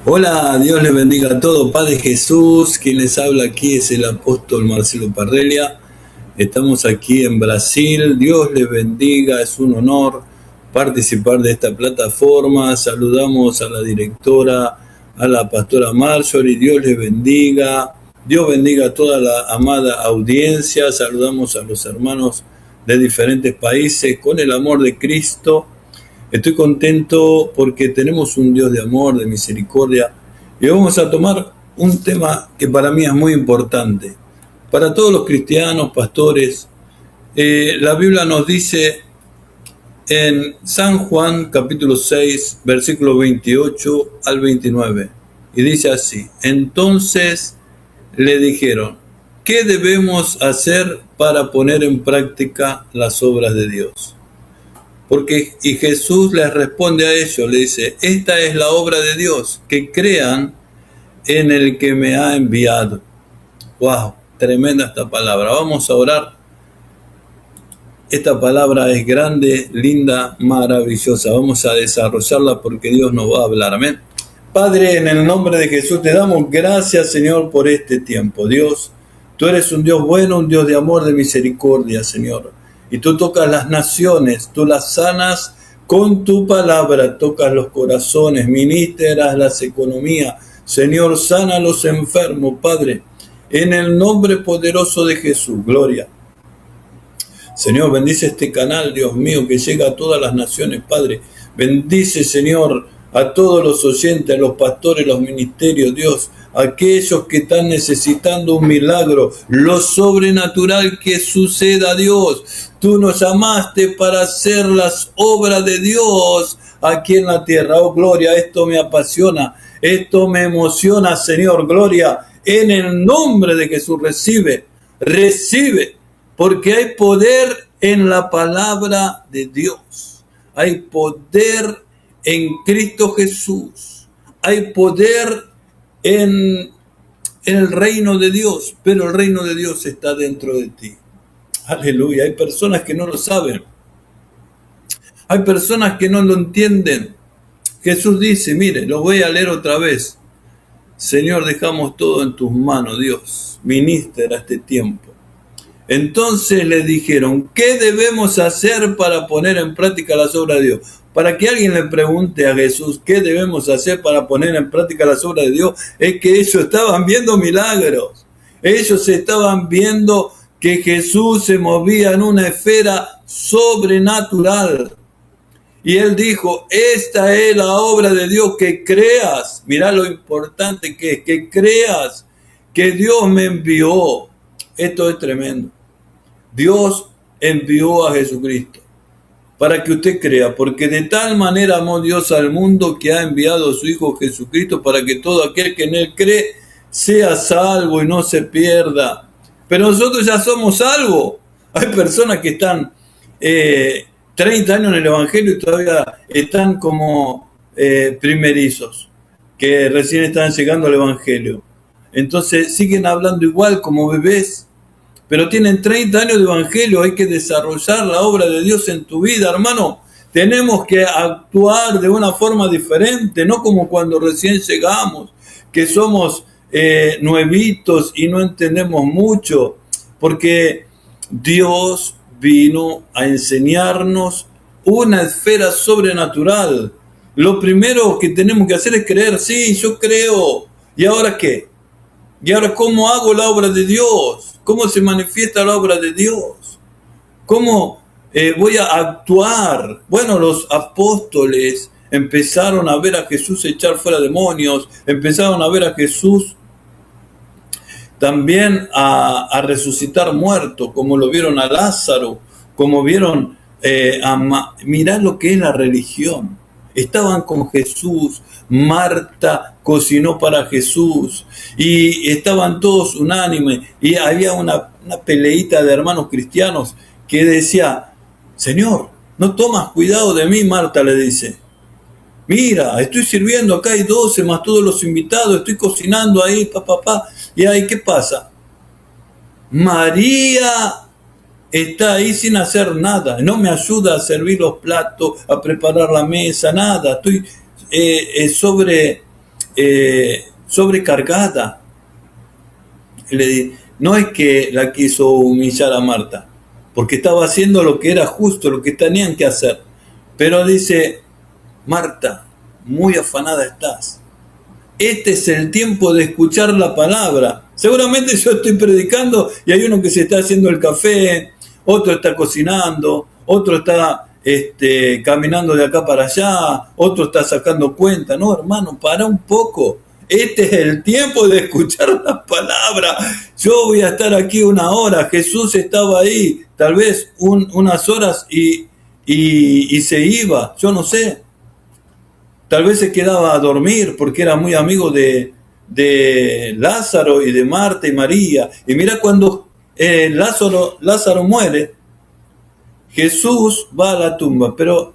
Hola, Dios les bendiga a todos. Padre Jesús, quien les habla aquí es el apóstol Marcelo Parrelia. Estamos aquí en Brasil. Dios les bendiga, es un honor participar de esta plataforma. Saludamos a la directora, a la pastora Marjorie. Dios les bendiga. Dios bendiga a toda la amada audiencia. Saludamos a los hermanos de diferentes países con el amor de Cristo. Estoy contento porque tenemos un Dios de amor, de misericordia, y vamos a tomar un tema que para mí es muy importante. Para todos los cristianos, pastores, la Biblia nos dice en San Juan capítulo 6, versículo 28 al 29, y dice así: entonces le dijeron, ¿qué debemos hacer para poner en práctica las obras de Dios? Y Jesús les responde a ellos, le dice, esta es la obra de Dios, que crean en el que me ha enviado. ¡Wow! Tremenda esta palabra. Vamos a orar. Esta palabra es grande, linda, maravillosa. Vamos a desarrollarla porque Dios nos va a hablar. Amén. Padre, en el nombre de Jesús te damos gracias, Señor, por este tiempo. Dios, tú eres un Dios bueno, un Dios de amor, de misericordia, Señor. Y tú tocas las naciones, tú las sanas con tu palabra, tocas los corazones, ministras las economías. Señor, sana a los enfermos, Padre, en el nombre poderoso de Jesús. Gloria. Señor, bendice este canal, Dios mío, que llega a todas las naciones, Padre. Bendice, Señor, a todos los oyentes, a los pastores, los ministerios, Dios, aquellos que están necesitando un milagro, lo sobrenatural que suceda, Dios. Tú nos llamaste para hacer las obras de Dios aquí en la tierra. Oh, gloria, esto me apasiona, esto me emociona, Señor, gloria. En el nombre de Jesús, recibe, porque hay poder en la palabra de Dios. Hay poder en Cristo Jesús. Hay poder en el reino de Dios, pero el reino de Dios está dentro de ti. Aleluya. Hay personas que no lo saben. Hay personas que no lo entienden. Jesús dice, mire, lo voy a leer otra vez. Señor, dejamos todo en tus manos, Dios. Ministra este tiempo. Entonces le dijeron, ¿qué debemos hacer para poner en práctica las obras de Dios? Para que alguien le pregunte a Jesús, ¿qué debemos hacer para poner en práctica las obras de Dios? Es que ellos estaban viendo milagros. Ellos estaban viendo que Jesús se movía en una esfera sobrenatural. Y él dijo, esta es la obra de Dios, que creas. Mirá lo importante que es, que creas que Dios me envió. Esto es tremendo. Dios envió a Jesucristo para que usted crea, porque de tal manera amó Dios al mundo que ha enviado a su Hijo Jesucristo para que todo aquel que en él cree sea salvo y no se pierda. Pero nosotros ya somos salvos. Hay personas que están 30 años en el Evangelio y todavía están como primerizos, que recién están llegando al Evangelio. Entonces siguen hablando igual como bebés. Pero tienen 30 años de evangelio, hay que desarrollar la obra de Dios en tu vida, hermano. Tenemos que actuar de una forma diferente, no como cuando recién llegamos, que somos nuevitos y no entendemos mucho, porque Dios vino a enseñarnos una esfera sobrenatural. Lo primero que tenemos que hacer es creer, sí, yo creo. ¿Y ahora qué? ¿Y ahora cómo hago la obra de Dios? ¿Cómo se manifiesta la obra de Dios? ¿Cómo voy a actuar? Bueno, los apóstoles empezaron a ver a Jesús echar fuera demonios, empezaron a ver a Jesús también a resucitar muertos, como lo vieron a Lázaro, como vieron mirá lo que es la religión. Estaban con Jesús, Marta cocinó para Jesús y estaban todos unánimes y había una peleita de hermanos cristianos que decía, Señor, ¿no tomas cuidado de mí? Marta le dice, mira, estoy sirviendo, acá hay 12 más todos los invitados, estoy cocinando ahí, y ahí, ¿qué pasa? María está ahí sin hacer nada, no me ayuda a servir los platos, a preparar la mesa, nada. Estoy sobrecargada. No es que la quiso humillar a Marta, porque estaba haciendo lo que era justo, lo que tenían que hacer. Pero dice, Marta, muy afanada estás. Este es el tiempo de escuchar la palabra. Seguramente yo estoy predicando y hay uno que se está haciendo el café, otro está cocinando, otro está caminando de acá para allá, otro está sacando cuenta. No, hermano, para un poco. Este es el tiempo de escuchar la palabra. Yo voy a estar aquí 1 hora. Jesús estaba ahí, tal vez unas horas y se iba. Yo no sé. Tal vez se quedaba a dormir porque era muy amigo de Lázaro y de Marta y María. Y mira cuando Lázaro muere, Jesús va a la tumba, pero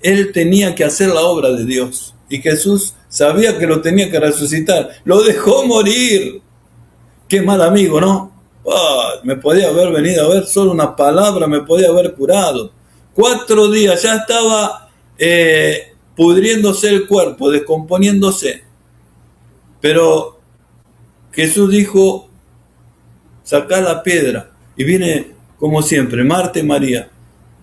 él tenía que hacer la obra de Dios. Y Jesús sabía que lo tenía que resucitar. Lo dejó morir. Qué mal amigo, ¿no? Me podía haber venido a ver solo una palabra, me podía haber curado. 4 días, ya estaba pudriéndose el cuerpo, descomponiéndose. Pero Jesús dijo, sacá la piedra. Y viene, como siempre, Marta y María.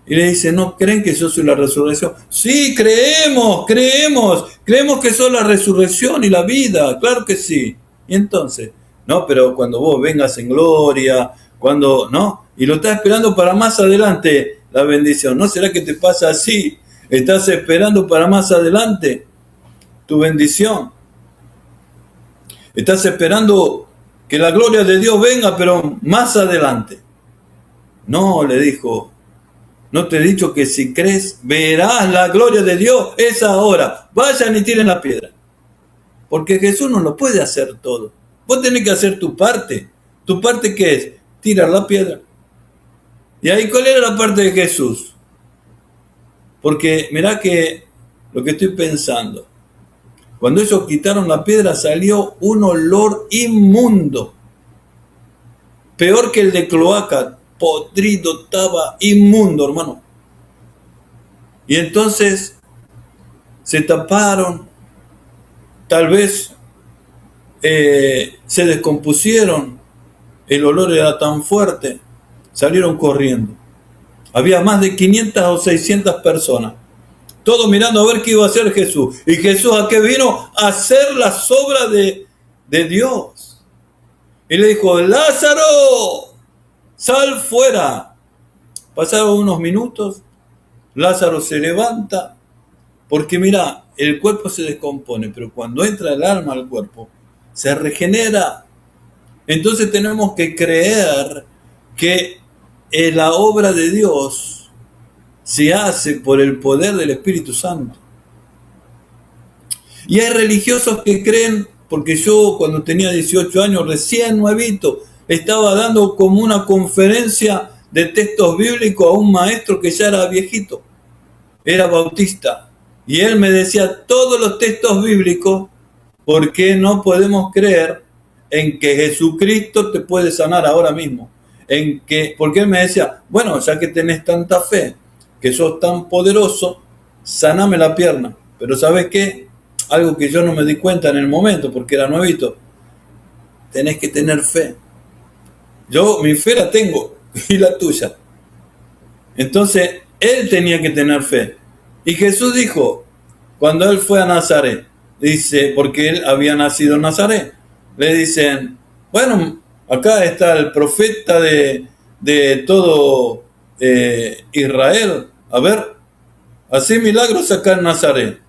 Y le dice, ¿no creen que yo soy la resurrección? Sí, creemos que soy la resurrección y la vida, claro que sí. Y entonces, no, pero cuando vos vengas en gloria, ¿no? Y lo estás esperando para más adelante la bendición. ¿No será que te pasa así? ¿Estás esperando para más adelante tu bendición? ¿Estás esperando que la gloria de Dios venga, pero más adelante? No, le dijo, ¿no te he dicho que si crees verás la gloria de Dios? Es ahora. Vayan y tiren la piedra. Porque Jesús no lo puede hacer todo. Vos tenés que hacer tu parte. ¿Tu parte qué es? Tirar la piedra. ¿Y ahí cuál era la parte de Jesús? Porque mirá que lo que estoy pensando. Cuando ellos quitaron la piedra salió un olor inmundo. Peor que el de cloaca. Podrido, estaba inmundo, hermano. Y entonces se taparon, tal vez se descompusieron, el olor era tan fuerte, salieron corriendo. Había más de 500 o 600 personas, todos mirando a ver qué iba a hacer Jesús. Y Jesús, ¿a qué vino? A hacer las obras de Dios. Y le dijo, Lázaro, sal fuera. Pasaron unos minutos, Lázaro se levanta, porque mira, el cuerpo se descompone, pero cuando entra el alma al cuerpo, se regenera. Entonces tenemos que creer que la obra de Dios se hace por el poder del Espíritu Santo. Y hay religiosos que creen, porque yo cuando tenía 18 años, recién nuevito, estaba dando como una conferencia de textos bíblicos a un maestro que ya era viejito, era bautista. Y él me decía todos los textos bíblicos, ¿por qué no podemos creer en que Jesucristo te puede sanar ahora mismo? Porque él me decía, bueno, ya que tenés tanta fe, que sos tan poderoso, saname la pierna. Pero ¿sabes qué? Algo que yo no me di cuenta en el momento, porque era nuevito. Tenés que tener fe. Yo mi fe la tengo, y la tuya. Entonces, él tenía que tener fe. Y Jesús dijo, cuando él fue a Nazaret, dice, porque él había nacido en Nazaret, le dicen, bueno, acá está el profeta de todo Israel, a ver, así milagros acá en Nazaret.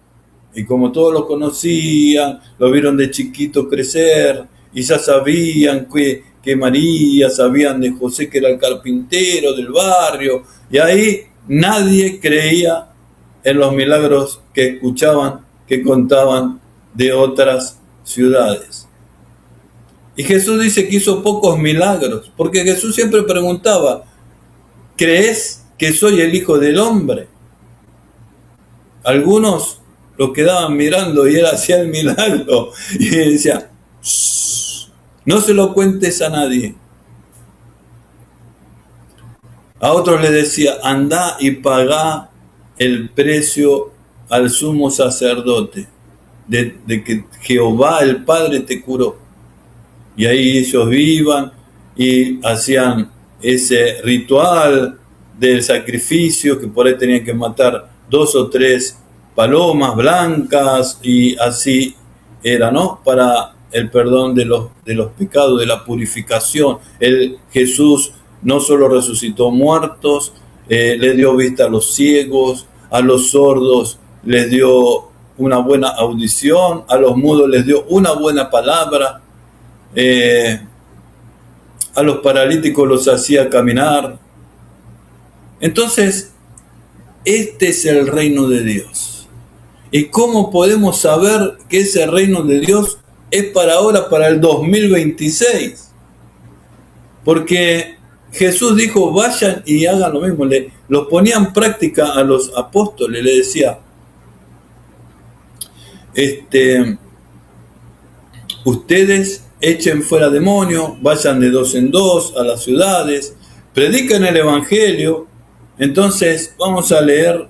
Y como todos lo conocían, lo vieron de chiquito crecer, y ya sabían que María, sabían de José que era el carpintero del barrio, y ahí nadie creía en los milagros que escuchaban, que contaban de otras ciudades. Y Jesús dice que hizo pocos milagros, porque Jesús siempre preguntaba, ¿crees que soy el Hijo del Hombre? Algunos lo quedaban mirando y él hacía el milagro. Y él decía, no se lo cuentes a nadie. A otros le decía, andá y pagá el precio al sumo sacerdote. de que Jehová el Padre te curó. Y ahí ellos iban y hacían ese ritual del sacrificio, que por ahí tenían que matar 2 o 3 palomas blancas, y así era, ¿no? Para el perdón de los pecados, de la purificación. Jesús no solo resucitó muertos, le dio vista a los ciegos, a los sordos les dio una buena audición, a los mudos les dio una buena palabra, a los paralíticos los hacía caminar. Entonces, este es el reino de Dios. ¿Y cómo podemos saber que ese reino de Dios es para ahora, para el 2026? Porque Jesús dijo, vayan y hagan lo mismo. Los ponía en práctica a los apóstoles, le decía, ustedes echen fuera demonios, vayan de 2 en 2 a las ciudades, prediquen el evangelio. Entonces vamos a leer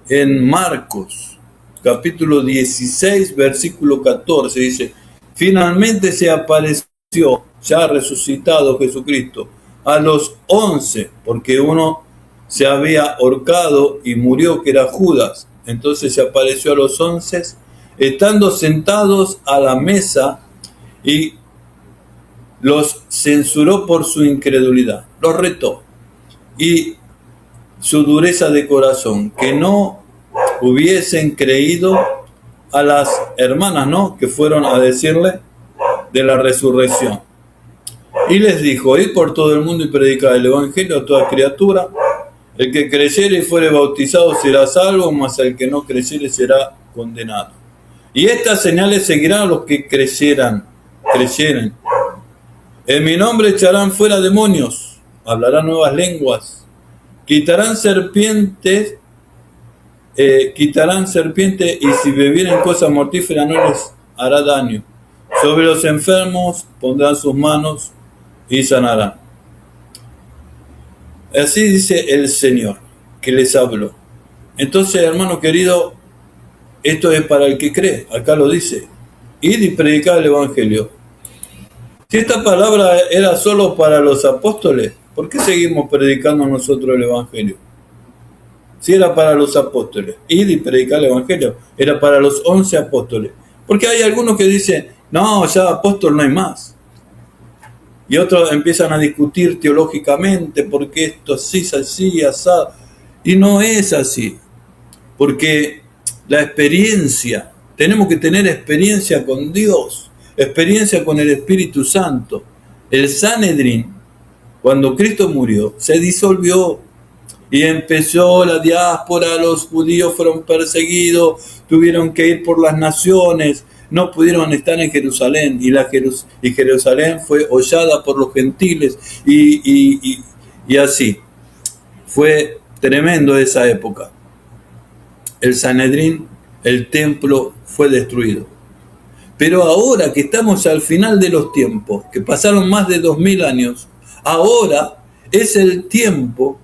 en Marcos, capítulo 16, versículo 14, dice, finalmente se apareció, ya resucitado Jesucristo, a los 11, porque uno se había ahorcado y murió, que era Judas. Entonces se apareció a los 11, estando sentados a la mesa, y los censuró por su incredulidad, los retó, y su dureza de corazón, que no hubiesen creído a las hermanas, ¿no?, que fueron a decirle de la resurrección. Y les dijo, id por todo el mundo y predicad el evangelio a toda criatura. El que creyere y fuere bautizado será salvo, mas el que no creyere será condenado. Y estas señales seguirán a los que creyeren. En mi nombre echarán fuera demonios, hablarán nuevas lenguas, quitarán serpientes, y si bebieren cosa mortífera no les hará daño. Sobre los enfermos pondrán sus manos y sanarán. Así dice el Señor que les habló. Entonces, hermano querido, esto es para el que cree. Acá lo dice, id y predicad el evangelio. Si esta palabra era solo para los apóstoles, ¿por qué seguimos predicando nosotros el evangelio? Si era para los apóstoles, id y predicar el evangelio, era para los 11 apóstoles. Porque hay algunos que dicen, no, ya apóstol no hay más. Y otros empiezan a discutir teológicamente, porque esto sí es así, asado. Y no es así. Porque la experiencia, tenemos que tener experiencia con Dios, experiencia con el Espíritu Santo. El Sanedrín, cuando Cristo murió, se disolvió. Y empezó la diáspora, los judíos fueron perseguidos, tuvieron que ir por las naciones, no pudieron estar en Jerusalén, y Jerusalén fue hollada por los gentiles, y así. Fue tremendo esa época. El Sanedrín, el templo fue destruido. Pero ahora que estamos al final de los tiempos, que pasaron más de 2000 años, ahora es el tiempo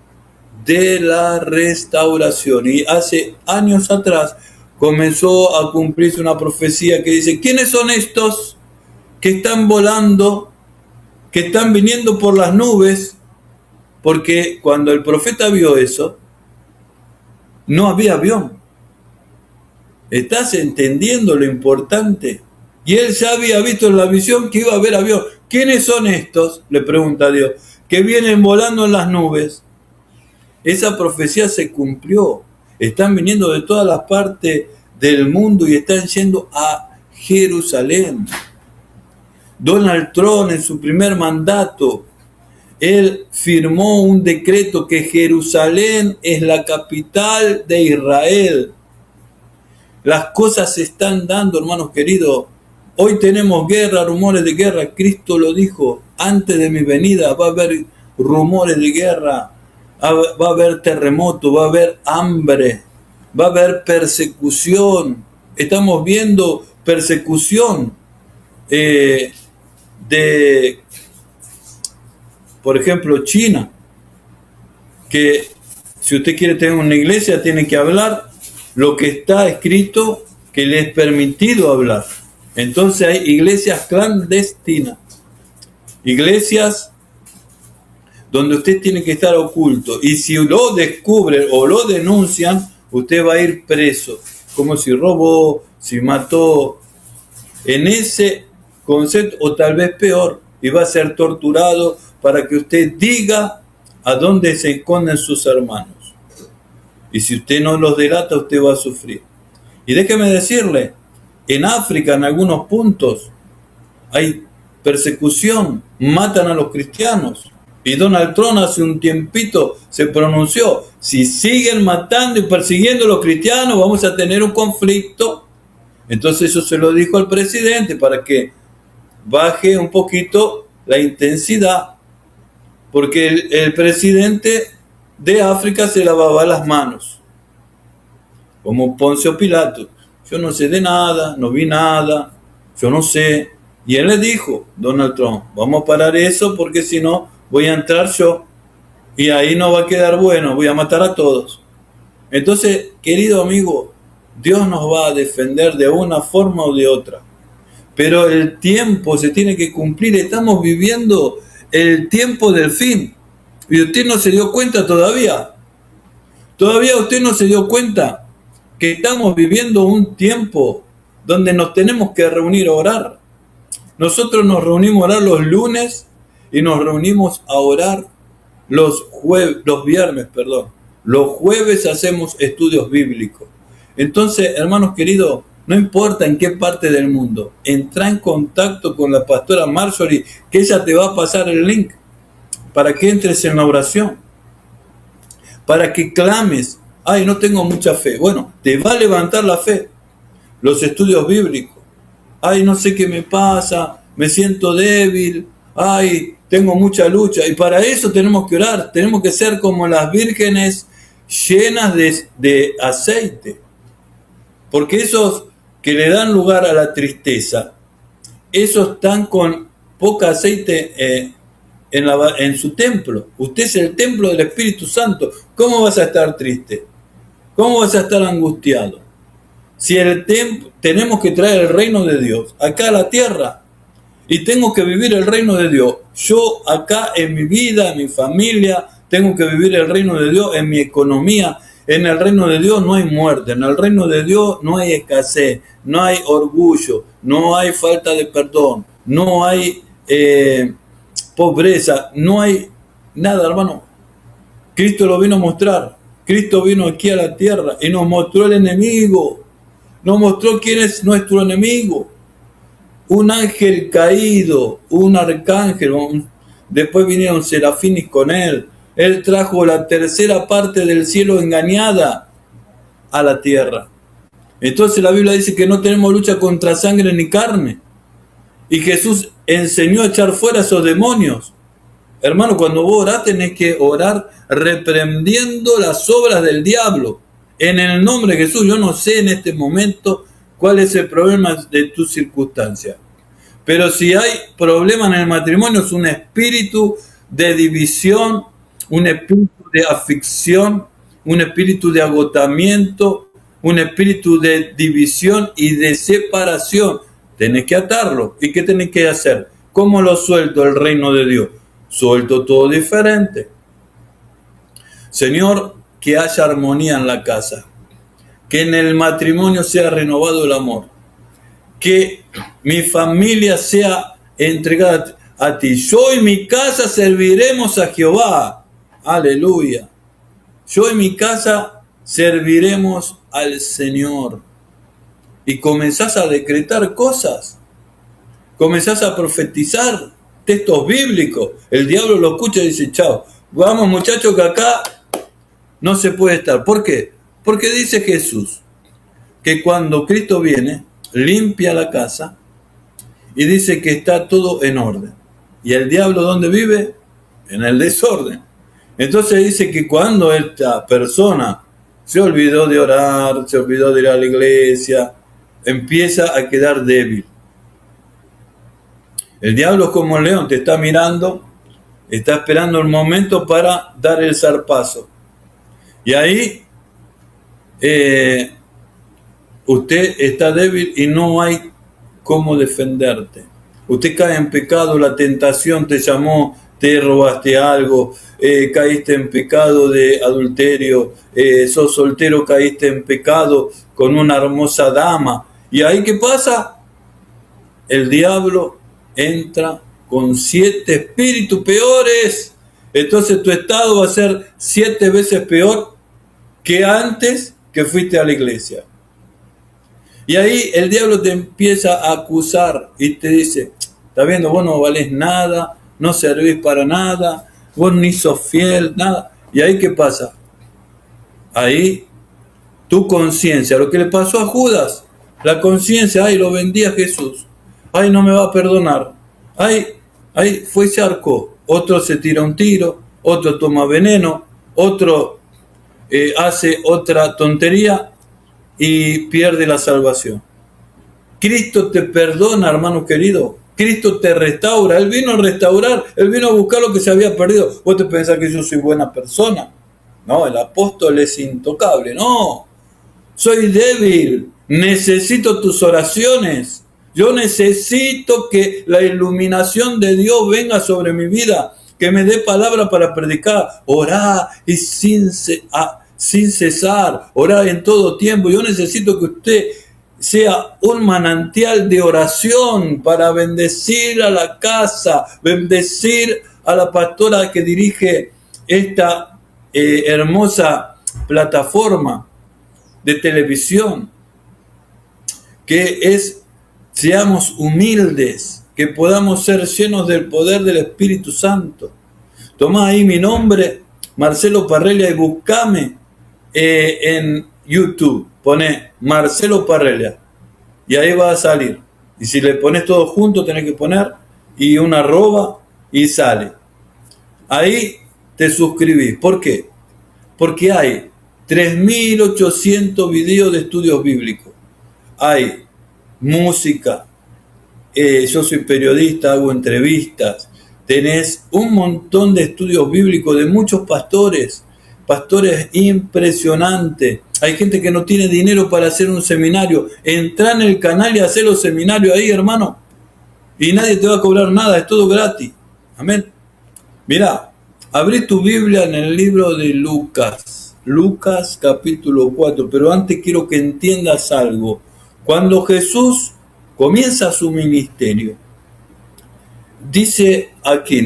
de la restauración. Y hace años atrás comenzó a cumplirse una profecía que dice, ¿quiénes son estos que están volando, que están viniendo por las nubes? Porque cuando el profeta vio eso, no había avión. ¿Estás entendiendo lo importante? Y él ya había visto en la visión que iba a haber avión. ¿Quiénes son estos?, le pregunta a Dios, que vienen volando en las nubes. Esa profecía se cumplió. Están viniendo de todas las partes del mundo y están yendo a Jerusalén. Donald Trump, en su primer mandato, él firmó un decreto que Jerusalén es la capital de Israel. Las cosas se están dando, hermanos queridos. Hoy tenemos guerra, rumores de guerra. Cristo lo dijo, antes de mi venida va a haber rumores de guerra. Va a haber terremoto, va a haber hambre, va a haber persecución. Estamos viendo persecución de, por ejemplo, China, que si usted quiere tener una iglesia tiene que hablar lo que está escrito, que le es permitido hablar. Entonces hay iglesias clandestinas, iglesias donde usted tiene que estar oculto. Y si lo descubren o lo denuncian, usted va a ir preso. Como si robó, si mató. En ese concepto, o tal vez peor, y va a ser torturado para que usted diga a dónde se esconden sus hermanos. Y si usted no los delata, usted va a sufrir. Y déjeme decirle, en África, en algunos puntos, hay persecución, matan a los cristianos. Y Donald Trump hace un tiempito se pronunció, si siguen matando y persiguiendo a los cristianos, vamos a tener un conflicto. Entonces eso se lo dijo al presidente para que baje un poquito la intensidad, porque el presidente de África se lavaba las manos, como Poncio Pilato. Yo no sé de nada, no vi nada, yo no sé. Y él le dijo, Donald Trump, vamos a parar eso porque si no voy a entrar yo y ahí no va a quedar bueno, voy a matar a todos. Entonces, querido amigo, Dios nos va a defender de una forma o de otra. Pero el tiempo se tiene que cumplir. Estamos viviendo el tiempo del fin. Y usted no se dio cuenta todavía. Todavía usted no se dio cuenta que estamos viviendo un tiempo donde nos tenemos que reunir a orar. Nosotros nos reunimos a orar los lunes y nos reunimos a orar los viernes. Los jueves hacemos estudios bíblicos. Entonces, hermanos queridos, no importa en qué parte del mundo, entra en contacto con la pastora Marjorie, que ella te va a pasar el link para que entres en la oración, para que clames. Ay, no tengo mucha fe. Bueno, te va a levantar la fe. Los estudios bíblicos. Ay, no sé qué me pasa, me siento débil. Ay, tengo mucha lucha. Y para eso tenemos que orar. Tenemos que ser como las vírgenes llenas de aceite. Porque esos que le dan lugar a la tristeza, esos están con poco aceite en su templo. Usted es el templo del Espíritu Santo. ¿Cómo vas a estar triste? ¿Cómo vas a estar angustiado? Si tenemos que traer el reino de Dios acá a la tierra y tengo que vivir el reino de Dios. Yo acá en mi vida, en mi familia, tengo que vivir el reino de Dios en mi economía. En el reino de Dios no hay muerte, en el reino de Dios no hay escasez, no hay orgullo, no hay falta de perdón, no hay pobreza, no hay nada, hermano. Cristo lo vino a mostrar. Cristo vino aquí a la tierra y nos mostró el enemigo. Nos mostró quién es nuestro enemigo. Un ángel caído, un arcángel, después vinieron serafines con él. Él trajo la tercera parte del cielo engañada a la tierra. Entonces la Biblia dice que no tenemos lucha contra sangre ni carne. Y Jesús enseñó a echar fuera esos demonios. Hermano, cuando vos orás tenés que orar reprendiendo las obras del diablo. En el nombre de Jesús. Yo no sé en este momento cuál es el problema de tu circunstancia. Pero si hay problema en el matrimonio, es un espíritu de división, un espíritu de aflicción, un espíritu de agotamiento, un espíritu de división y de separación. Tenés que atarlo. ¿Y qué tenés que hacer? ¿Cómo lo suelto el reino de Dios? Suelto todo diferente. Señor, que haya armonía en la casa. Que en el matrimonio sea renovado el amor. Que mi familia sea entregada a ti. Yo y mi casa serviremos a Jehová. Aleluya. Yo y mi casa serviremos al Señor. Y comenzás a decretar cosas. Comenzás a profetizar textos bíblicos. El diablo lo escucha y dice, chao, vamos muchachos que acá no se puede estar. ¿Por qué? Porque dice Jesús que cuando Cristo viene, limpia la casa y dice que está todo en orden. ¿Y el diablo dónde vive? En el desorden. Entonces dice que cuando esta persona se olvidó de orar, se olvidó de ir a la iglesia, empieza a quedar débil. El diablo es como un león, te está mirando, está esperando el momento para dar el zarpazo. Y ahí usted está débil y no hay cómo defenderte. Usted cae en pecado, la tentación te llamó, te robaste algo, caíste en pecado de adulterio, sos soltero, caíste en pecado con una hermosa dama. ¿Y ahí qué pasa? El diablo entra con 7 espíritus peores. Entonces tu estado va a ser 7 veces peor que antes que fuiste a la iglesia. Y ahí el diablo te empieza a acusar y te dice, ¿estás viendo? Vos no valés nada, no servís para nada, vos ni sos fiel, nada. ¿Y ahí qué pasa? Ahí tu conciencia, lo que le pasó a Judas, la conciencia, ay, lo vendí a Jesús, ay, no me va a perdonar, ay, fue y se arcó, otro se tira un tiro, otro toma veneno, otro hace otra tontería y pierde la salvación. Cristo te perdona, hermano querido. Cristo te restaura. Él vino a restaurar. Él vino a buscar lo que se había perdido. Vos te pensás que yo soy buena persona. No, el apóstol es intocable. No, soy débil. Necesito tus oraciones. Yo necesito que la iluminación de Dios venga sobre mi vida. Que me dé palabra para predicar. Orá y sin cesar. Orá en todo tiempo. Yo necesito que usted sea un manantial de oración para bendecir a la casa, bendecir a la pastora que dirige esta hermosa plataforma de televisión, que seamos humildes, que podamos ser llenos del poder del Espíritu Santo. Tomá ahí mi nombre, Marcelo Parrelia, y buscame en YouTube. Pone Marcelo Parrelia y ahí va a salir. Y si le pones todo junto, tenés que poner y una arroba y sale. Ahí te suscribís. ¿Por qué? Porque hay 3.800 videos de estudios bíblicos. Hay música. Yo soy periodista, hago entrevistas. Tenés un montón de estudios bíblicos de muchos pastores impresionantes. Hay gente que no tiene dinero para hacer un seminario. Entrá en el canal y hacé los seminarios ahí, hermano. Y nadie te va a cobrar nada, es todo gratis. Amén. Mirá, abrí tu Biblia en el libro de Lucas. Lucas capítulo 4. Pero antes quiero que entiendas algo. Cuando Jesús comienza su ministerio, dice aquí,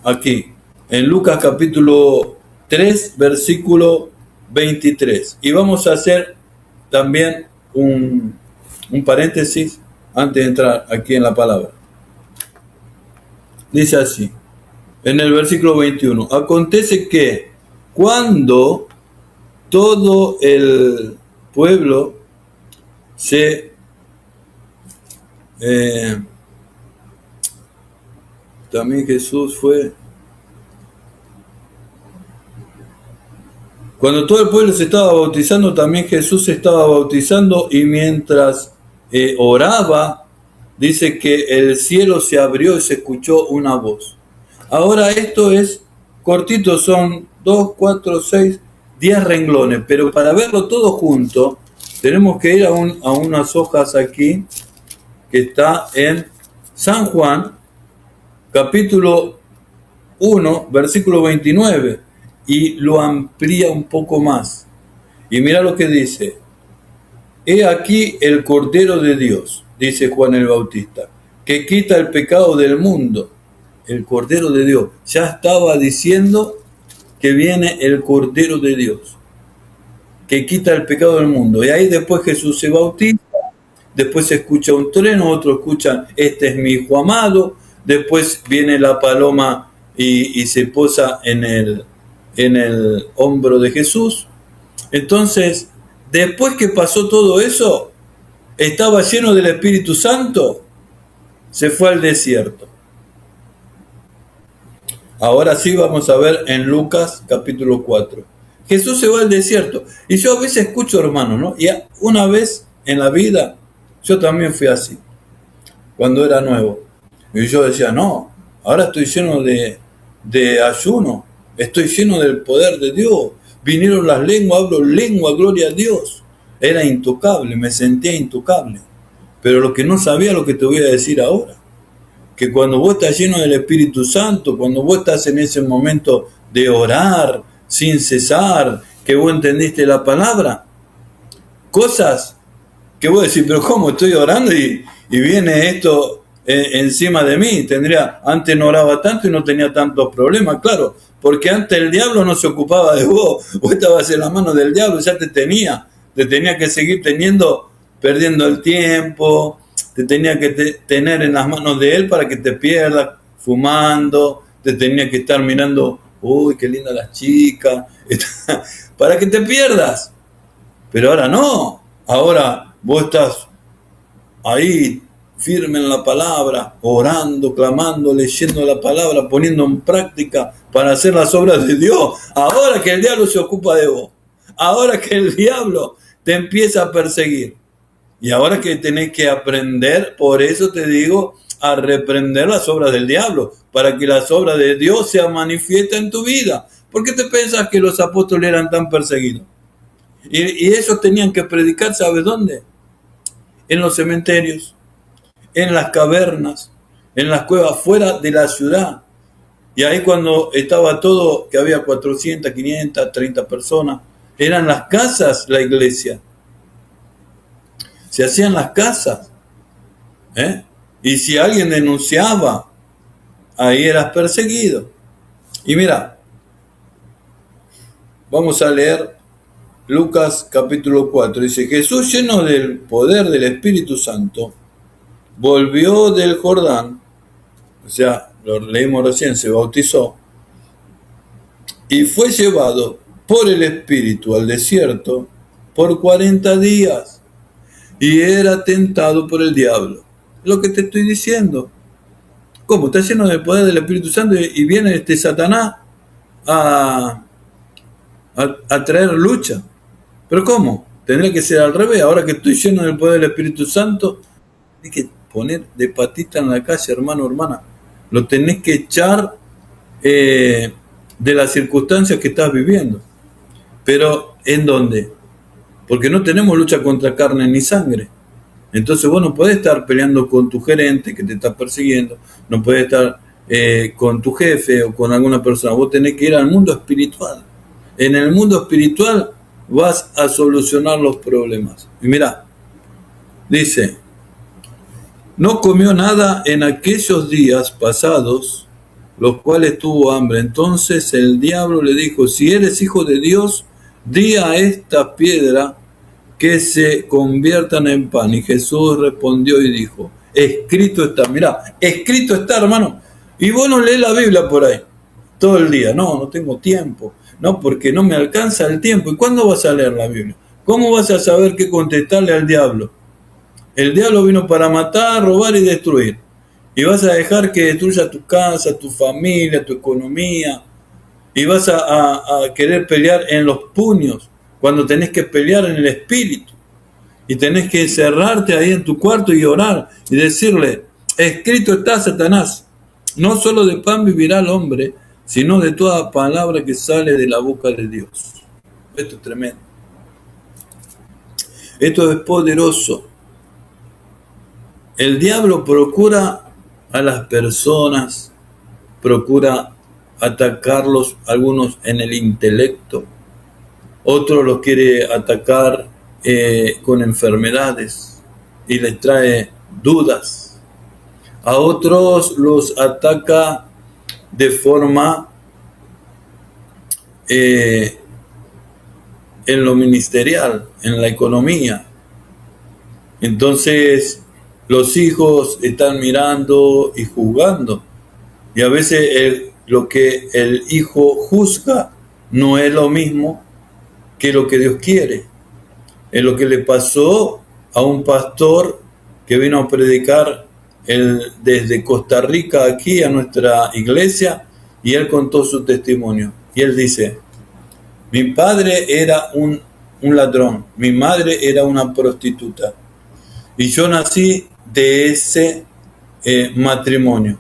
aquí, en Lucas capítulo 3, versículo 23. Y vamos a hacer también un paréntesis antes de entrar aquí en la palabra. Dice así, en el versículo 21. Acontece que cuando todo el pueblo también Jesús fue... Cuando todo el pueblo se estaba bautizando, también Jesús se estaba bautizando, y mientras oraba, dice que el cielo se abrió y se escuchó una voz. Ahora esto es cortito, son 2, 4, 6, 10 renglones, pero para verlo todo junto, tenemos que ir a unas hojas aquí, que está en San Juan, capítulo 1, versículo 29. Y lo amplía un poco más. Y mira lo que dice. He aquí el Cordero de Dios, dice Juan el Bautista, que quita el pecado del mundo. El Cordero de Dios. Ya estaba diciendo que viene el Cordero de Dios, que quita el pecado del mundo. Y ahí después Jesús se bautiza, después se escucha un trueno, otros escuchan, este es mi hijo amado, después viene la paloma y se posa en el hombro de Jesús. Entonces, después que pasó todo eso, estaba lleno del Espíritu Santo, se fue al desierto. Ahora sí vamos a ver en Lucas capítulo 4. Jesús se va al desierto. Y yo a veces escucho, hermano, ¿no? Y una vez en la vida, yo también fui así, cuando era nuevo. Y yo decía, no, ahora estoy lleno de ayuno. Estoy lleno del poder de Dios. Vinieron las lenguas, hablo lengua, gloria a Dios. era intocable, me sentía intocable. Pero lo que no sabía lo que te voy a decir ahora, que cuando vos estás lleno del Espíritu Santo, cuando vos estás en ese momento de orar sin cesar, que vos entendiste la palabra, cosas que vos decís, pero ¿cómo estoy orando y viene esto encima de mí? Antes no oraba tanto y no tenía tantos problemas, claro, porque antes el diablo no se ocupaba de vos estabas en las manos del diablo, ya te tenía que seguir perdiendo el tiempo, te tenía que tener en las manos de él para que te pierdas fumando, te tenía que estar mirando, uy, qué linda la chica, para que te pierdas. Pero ahora no, ahora vos estás ahí firme en la palabra, orando, clamando, leyendo la palabra, poniendo en práctica para hacer las obras de Dios. Ahora que el diablo se ocupa de vos, ahora que el diablo te empieza a perseguir, y ahora que tenés que aprender, por eso te digo, a reprender las obras del diablo, para que las obras de Dios se manifiesten en tu vida. ¿Por qué te pensás que los apóstoles eran tan perseguidos? Y esos tenían que predicar, ¿sabes dónde? En los cementerios, en las cavernas, en las cuevas, fuera de la ciudad. Y ahí cuando estaba todo, que había 400, 500, 30 personas, eran las casas la iglesia. Se hacían las casas. Y si alguien denunciaba, ahí eras perseguido. Y mira, vamos a leer Lucas capítulo 4. Dice, Jesús, lleno del poder del Espíritu Santo, volvió del Jordán, o sea, lo leímos recién, se bautizó, y fue llevado por el Espíritu al desierto por 40 días, y era tentado por el diablo. Lo que te estoy diciendo. ¿Cómo? Está lleno del poder del Espíritu Santo y viene Satanás a traer lucha. ¿Pero cómo? Tendría que ser al revés. Ahora que estoy lleno del poder del Espíritu Santo, tenés que poner de patita en la calle, hermano, hermana. Lo tenés que echar de las circunstancias que estás viviendo. Pero, ¿en dónde? Porque no tenemos lucha contra carne ni sangre. Entonces vos no podés estar peleando con tu gerente que te está persiguiendo, no podés estar con tu jefe o con alguna persona. Vos tenés que ir al mundo espiritual. En el mundo espiritual vas a solucionar los problemas. Y mirá, dice, no comió nada en aquellos días pasados, los cuales tuvo hambre. Entonces el diablo le dijo, si eres hijo de Dios, di a esta piedra que se conviertan en pan. Y Jesús respondió y dijo, escrito está. Mirá, escrito está, hermano. Y vos no lees la Biblia por ahí todo el día. No tengo tiempo. No, porque no me alcanza el tiempo. ¿Y cuándo vas a leer la Biblia? ¿Cómo vas a saber qué contestarle al diablo? El diablo vino para matar, robar y destruir. Y vas a dejar que destruya tu casa, tu familia, tu economía. Y vas a querer pelear en los puños, cuando tenés que pelear en el espíritu. Y tenés que cerrarte ahí en tu cuarto y orar y decirle, escrito está, Satanás, no solo de pan vivirá el hombre, sino de toda palabra que sale de la boca de Dios. Esto es tremendo. Esto es poderoso. El diablo procura a las personas, procura atacarlos, algunos en el intelecto, otros los quiere atacar con enfermedades y les trae dudas. A otros los ataca de forma en lo ministerial, en la economía. Entonces los hijos están mirando y juzgando. Y a veces lo que el hijo juzga no es lo mismo que lo que Dios quiere. Es lo que le pasó a un pastor que vino a predicar desde Costa Rica aquí a nuestra iglesia, y él contó su testimonio. Y él dice, mi padre era un ladrón, mi madre era una prostituta, y yo nací de ese matrimonio.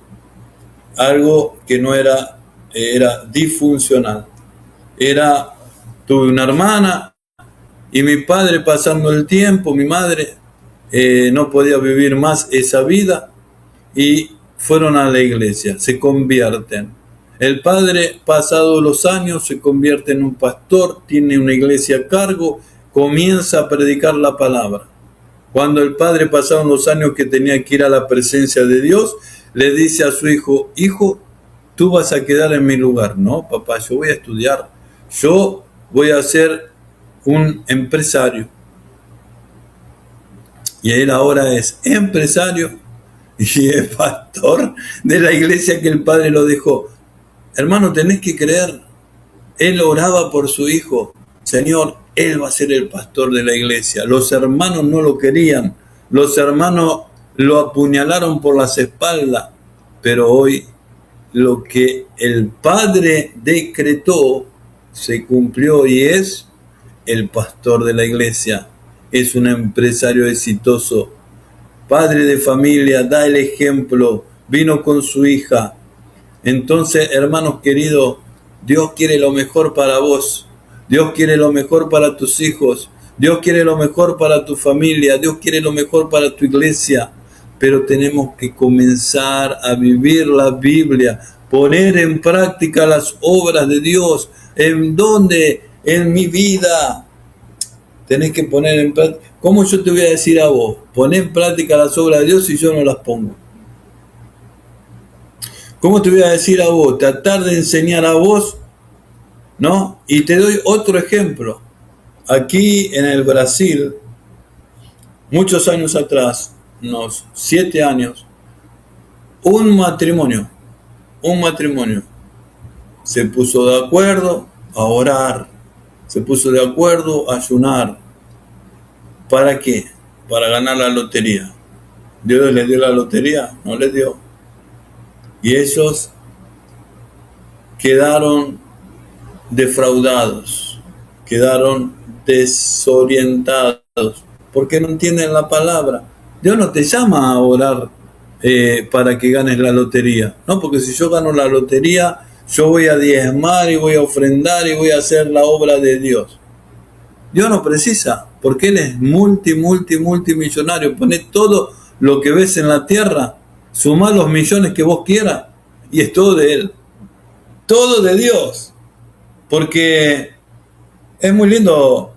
Algo que no era disfuncional. Tuve una hermana Y mi padre, pasando el tiempo, mi madre no podía vivir más esa vida y fueron a la iglesia, se convierten. El padre, pasados los años, se convierte en un pastor, tiene una iglesia a cargo, comienza a predicar la palabra. Cuando el padre, pasaron los años que tenía que ir a la presencia de Dios, le dice a su hijo: hijo, tú vas a quedar en mi lugar. No, papá, yo voy a estudiar, yo voy a ser un empresario. Y él ahora es empresario y es pastor de la iglesia que el padre lo dejó. Hermano, tenés que creer. Él oraba por su hijo. Señor, él va a ser el pastor de la iglesia. Los hermanos no lo querían. Los hermanos lo apuñalaron por las espaldas. Pero hoy lo que el padre decretó se cumplió y es el pastor de la iglesia. Es un empresario exitoso. Padre de familia, da el ejemplo. Vino con su hija. Entonces, hermanos queridos, Dios quiere lo mejor para vos. Dios quiere lo mejor para tus hijos. Dios quiere lo mejor para tu familia. Dios quiere lo mejor para tu iglesia. Pero tenemos que comenzar a vivir la Biblia, poner en práctica las obras de Dios. ¿En dónde? En mi vida. Tenés que poner en práctica. ¿Cómo yo te voy a decir a vos? Poner en práctica las obras de Dios si yo no las pongo. ¿Cómo te voy a decir a vos? Tratar de enseñar a vos, ¿no? Y te doy otro ejemplo. Aquí en el Brasil, muchos años atrás, unos 7 años, un matrimonio se puso de acuerdo a orar, se puso de acuerdo a ayunar. ¿Para qué? Para ganar la lotería. ¿Dios les dio la lotería? No les dio. Y ellos quedaron defraudados, quedaron desorientados, porque no entienden la palabra. Dios no te llama a orar para que ganes la lotería, no, porque si yo gano la lotería, yo voy a diezmar y voy a ofrendar y voy a hacer la obra de Dios. Dios no precisa, porque Él es multimillonario. Poné todo lo que ves en la tierra, sumá los millones que vos quieras y es todo de Él, todo de Dios. Porque es muy lindo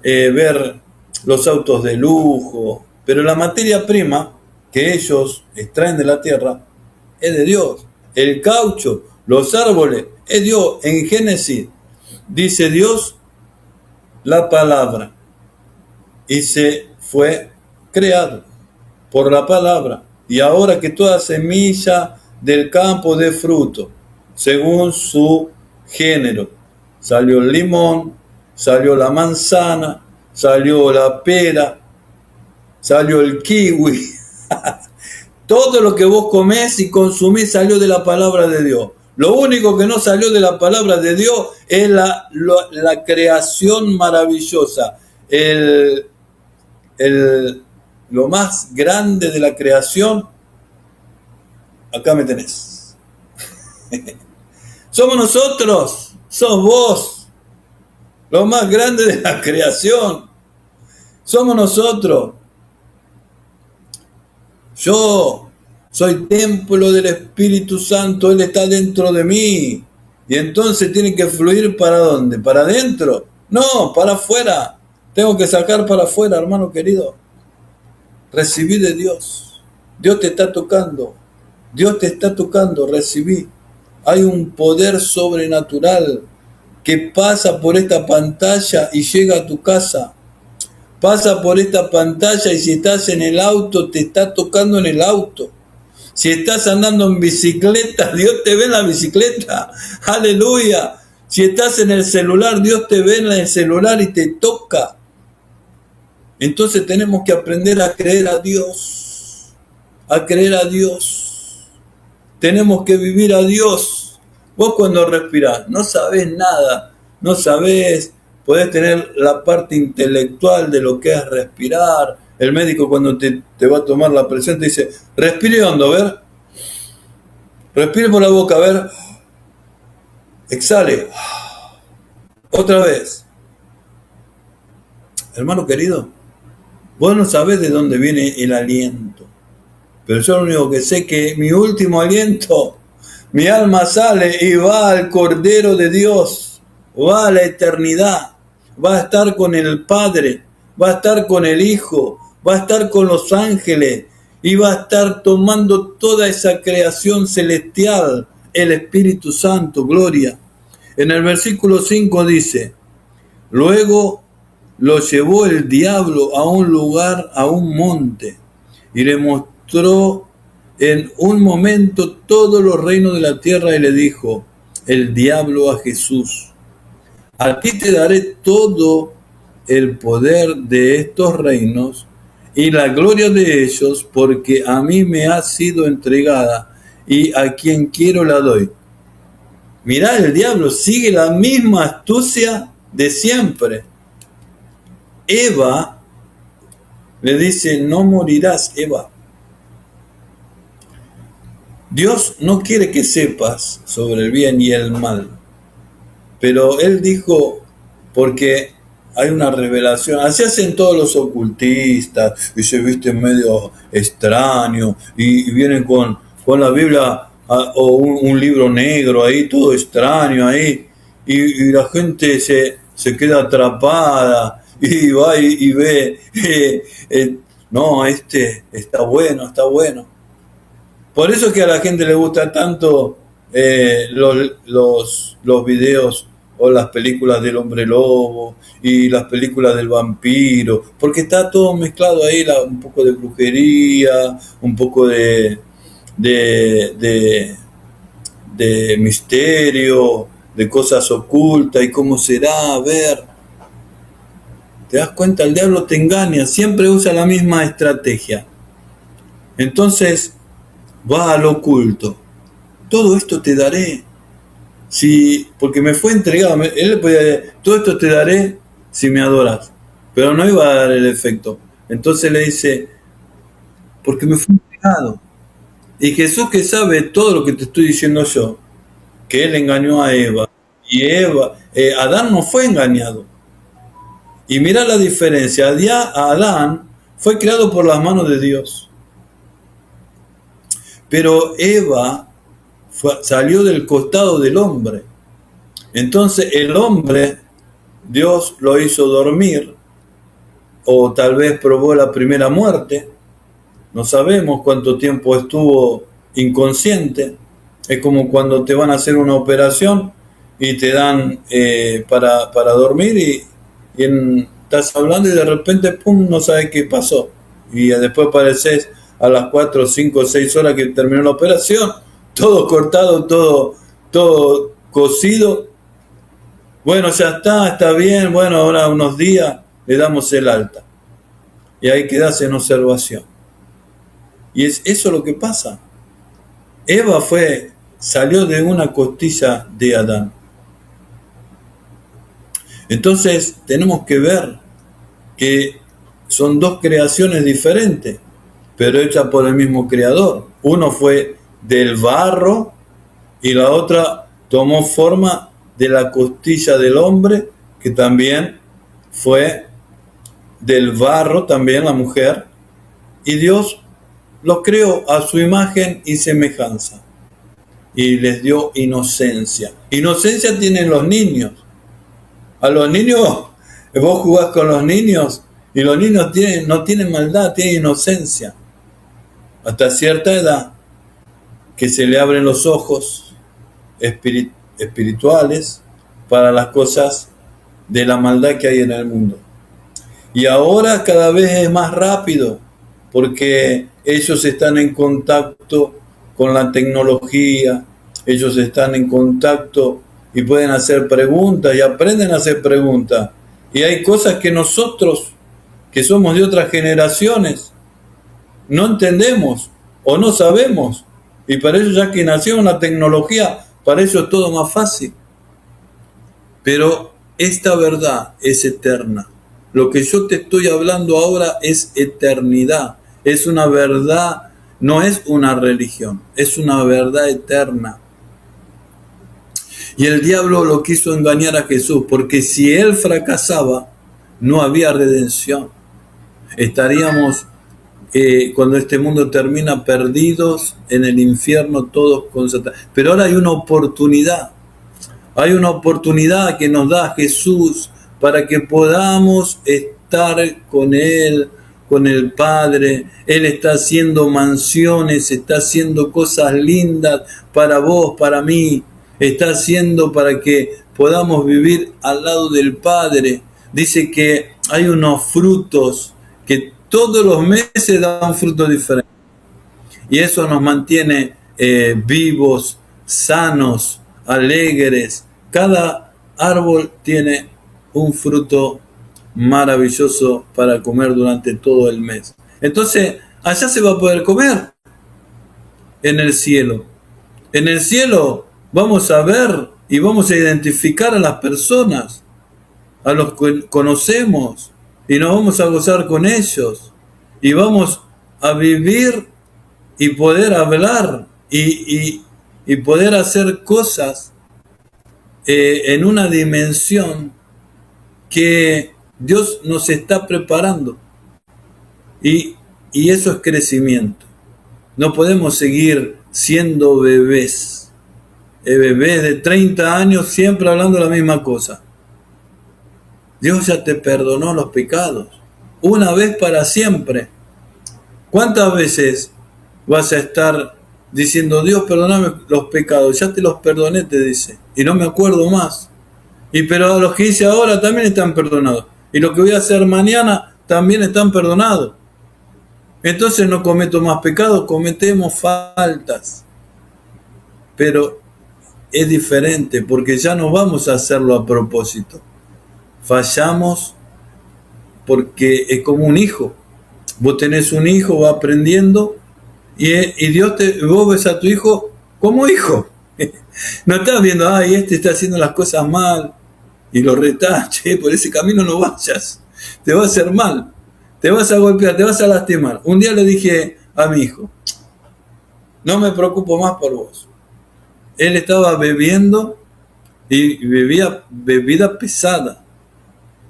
ver los autos de lujo, pero la materia prima que ellos extraen de la tierra es de Dios. El caucho, los árboles, es Dios. En Génesis dice Dios la palabra y se fue creado por la palabra. Y ahora que toda semilla del campo dé fruto, según su género. Salió el limón, salió la manzana, salió la pera, salió el kiwi. Todo lo que vos comés y consumís salió de la palabra de Dios. Lo único que no salió de la palabra de Dios es la creación maravillosa. Lo más grande de la creación, acá me tenés. Somos nosotros, sos vos. Lo más grande de la creación. Somos nosotros. Yo soy templo del Espíritu Santo, Él está dentro de mí. Y entonces tiene que fluir ¿para dónde? ¿Para adentro? No, para afuera. Tengo que sacar para afuera, hermano querido. Recibí de Dios. Dios te está tocando. Dios te está tocando, recibí. Hay un poder sobrenatural que pasa por esta pantalla y llega a tu casa. Pasa por esta pantalla y si estás en el auto, te está tocando en el auto. Si estás andando en bicicleta, Dios te ve en la bicicleta. Aleluya. Si estás en el celular, Dios te ve en el celular y te toca. Entonces tenemos que aprender a creer a Dios. A creer a Dios. Tenemos que vivir a Dios. Vos cuando respirás, no sabés nada. No sabés. Podés tener la parte intelectual de lo que es respirar. El médico cuando te va a tomar la presión te dice, respire hondo, a ver. Respire por la boca, a ver. Exhale. Otra vez. Hermano querido, vos no sabés de dónde viene el aliento, pero yo lo único que sé es que mi último aliento, mi alma sale y va al Cordero de Dios, va a la eternidad, va a estar con el Padre, va a estar con el Hijo, va a estar con los ángeles y va a estar tomando toda esa creación celestial, el Espíritu Santo, gloria. En el versículo 5 dice, luego lo llevó el diablo a un lugar, a un monte, y le mostró en un momento todos los reinos de la tierra y le dijo, el diablo a Jesús, a ti te daré todo el poder de estos reinos y la gloria de ellos, porque a mí me ha sido entregada y a quien quiero la doy. Mirá, el diablo sigue la misma astucia de siempre. Eva le dice, no morirás, Eva. Dios no quiere que sepas sobre el bien y el mal, pero Él dijo, porque hay una revelación, así hacen todos los ocultistas, y se visten medio extraño, y vienen con la Biblia o un libro negro ahí, todo extraño ahí, y la gente se queda atrapada, y va y ve, no, este está bueno, está bueno. Por eso es que a la gente le gusta tanto los videos o las películas del hombre lobo y las películas del vampiro, porque está todo mezclado ahí, un poco de brujería, un poco de, de misterio, de cosas ocultas y cómo será, a ver. ¿Te das cuenta? El diablo te engaña, siempre usa la misma estrategia. Entonces, va al oculto. Todo esto te daré, si, porque me fue entregado. Él le podía decir, todo esto te daré si me adoras. Pero no iba a dar el efecto. Entonces le dice, porque me fue entregado. Y Jesús, que sabe todo lo que te estoy diciendo yo, que él engañó a Eva. Y Adán no fue engañado. Y mira la diferencia. Adán fue creado por las manos de Dios. Pero Eva salió del costado del hombre. Entonces el hombre, Dios lo hizo dormir, o tal vez probó la primera muerte. No sabemos cuánto tiempo estuvo inconsciente. Es como cuando te van a hacer una operación y te dan para dormir y estás hablando y de repente, pum, no sabes qué pasó. Y después apareces a las 4, 5, 6 horas que terminó la operación, todo cortado, todo cocido. Bueno, ya está bien, bueno, ahora unos días le damos el alta. Y ahí quedas en observación. Y es eso lo que pasa. Eva salió de una costilla de Adán. Entonces tenemos que ver que son dos creaciones diferentes, pero hechas por el mismo creador. Uno fue del barro y la otra tomó forma de la costilla del hombre, que también fue del barro, también la mujer, y Dios los creó a su imagen y semejanza y les dio inocencia. Inocencia tienen los niños. A los niños, vos jugás con los niños y los niños no tienen maldad, tienen inocencia. Hasta cierta edad que se le abren los ojos espirituales para las cosas de la maldad que hay en el mundo. Y ahora cada vez es más rápido porque ellos están en contacto con la tecnología, ellos están en contacto y pueden hacer preguntas y aprenden a hacer preguntas. Y hay cosas que nosotros, que somos de otras generaciones, no entendemos o no sabemos. Y para ellos, ya que nació la tecnología, para ellos es todo más fácil. Pero esta verdad es eterna. Lo que yo te estoy hablando ahora es eternidad. Es una verdad, no es una religión, es una verdad eterna. Y el diablo lo quiso engañar a Jesús, porque si él fracasaba, no había redención. Estaríamos, cuando este mundo termina, perdidos en el infierno todos con Satanás. Pero ahora hay una oportunidad que nos da Jesús para que podamos estar con Él, con el Padre. Él está haciendo mansiones, está haciendo cosas lindas para vos, para mí. Está haciendo para que podamos vivir al lado del Padre. Dice que hay unos frutos que todos los meses dan frutos diferentes. Y eso nos mantiene vivos, sanos, alegres. Cada árbol tiene un fruto maravilloso para comer durante todo el mes. Entonces, allá se va a poder comer en el cielo. En el cielo vamos a ver y vamos a identificar a las personas, a los que conocemos, y nos vamos a gozar con ellos. Y vamos a vivir y poder hablar y poder hacer cosas en una dimensión que Dios nos está preparando. Y eso es crecimiento. No podemos seguir siendo bebés. Bebés de 30 años siempre hablando la misma cosa. Dios ya te perdonó los pecados. Una vez para siempre. ¿Cuántas veces vas a estar diciendo, Dios, perdóname los pecados? Ya te los perdoné, te dice. Y no me acuerdo más. Pero a los que hice ahora también están perdonados. Y lo que voy a hacer mañana también están perdonados. Entonces no cometo más pecados, cometemos faltas. Pero es diferente porque ya no vamos a hacerlo a propósito. Fallamos porque es como un hijo. Vos tenés un hijo, va aprendiendo y vos ves a tu hijo como hijo. No estás viendo, este está haciendo las cosas mal y lo retás, por ese camino no vayas, te va a hacer mal, te vas a golpear, te vas a lastimar. Un día le dije a mi hijo, no me preocupo más por vos. Él estaba bebiendo y bebía bebida pesada.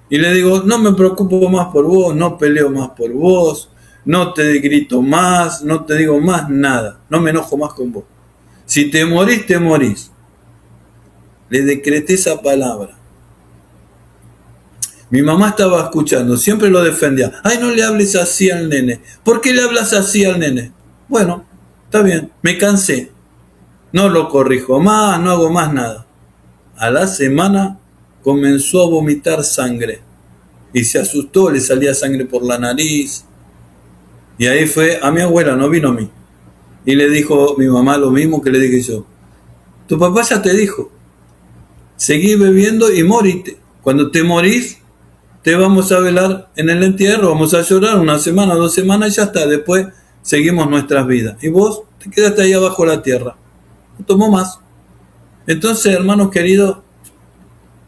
Y le digo, no me preocupo más por vos, no peleo más por vos, no te grito más, no te digo más nada, no me enojo más con vos. Si te morís, te morís. Le decreté esa palabra. Mi mamá estaba escuchando, siempre lo defendía. Ay, no le hables así al nene. ¿Por qué le hablas así al nene? Bueno, está bien, me cansé. No lo corrijo más, no hago más nada. A la semana comenzó a vomitar sangre. Y se asustó, le salía sangre por la nariz. Y ahí fue a mi abuela, no vino a mí. Y le dijo mi mamá lo mismo que le dije yo. Tu papá ya te dijo, seguí bebiendo y morite. Cuando te morís, te vamos a velar en el entierro, vamos a llorar 1 semana, 2 semanas y ya está. Después seguimos nuestras vidas. Y vos te quedaste ahí abajo de la tierra. No tomó más. Entonces, hermanos queridos,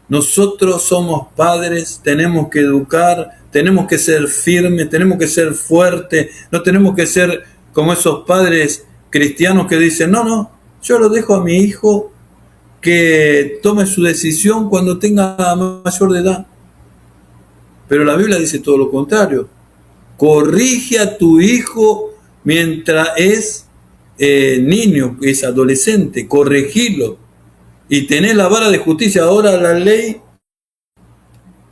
nosotros somos padres, tenemos que educar, tenemos que ser firmes, tenemos que ser fuertes, no tenemos que ser como esos padres cristianos que dicen, no, yo lo dejo a mi hijo que tome su decisión cuando tenga mayor de edad. Pero la Biblia dice todo lo contrario. Corrige a tu hijo mientras es niño, es adolescente, corregilo. Y tenés la vara de justicia. Ahora la ley,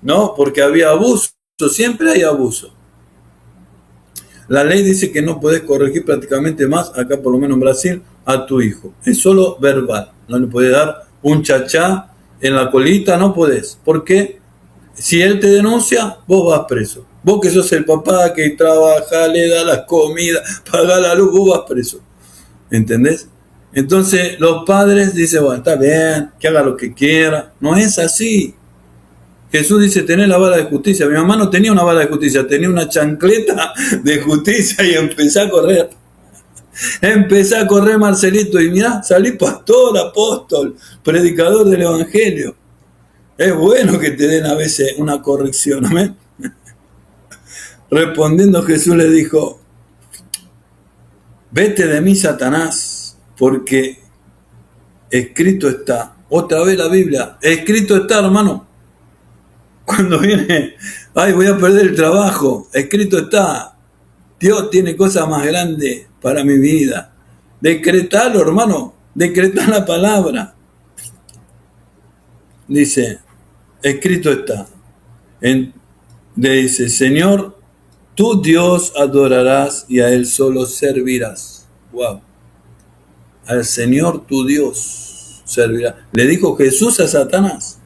no, porque había abuso, siempre hay abuso. La ley dice que no podés corregir prácticamente más, acá por lo menos en Brasil, a tu hijo. Es solo verbal. No le podés dar un chachá en la colita, no podés. Porque si él te denuncia, vos vas preso. Vos que sos el papá que trabaja, le da las comidas, paga la luz, vos vas preso. ¿Entendés? Entonces los padres dicen, bueno, está bien, que haga lo que quiera. No es así. Jesús dice, tenés la vara de justicia. Mi mamá no tenía una vara de justicia, tenía una chancleta de justicia y empecé a correr. Empecé a correr, Marcelito, y mirá, salí pastor, apóstol, predicador del evangelio. Es bueno que te den a veces una corrección, ¿amén? Respondiendo Jesús le dijo, vete de mí, Satanás, porque escrito está. Otra vez la Biblia, escrito está, hermano. Cuando viene, ay, voy a perder el trabajo, escrito está, Dios tiene cosas más grandes para mi vida. Decretalo, hermano, decretá la palabra. Dice, escrito está. Le dice, Señor, tu Dios adorarás y a Él solo servirás. Wow. Al Señor tu Dios servirás. Le dijo Jesús a Satanás.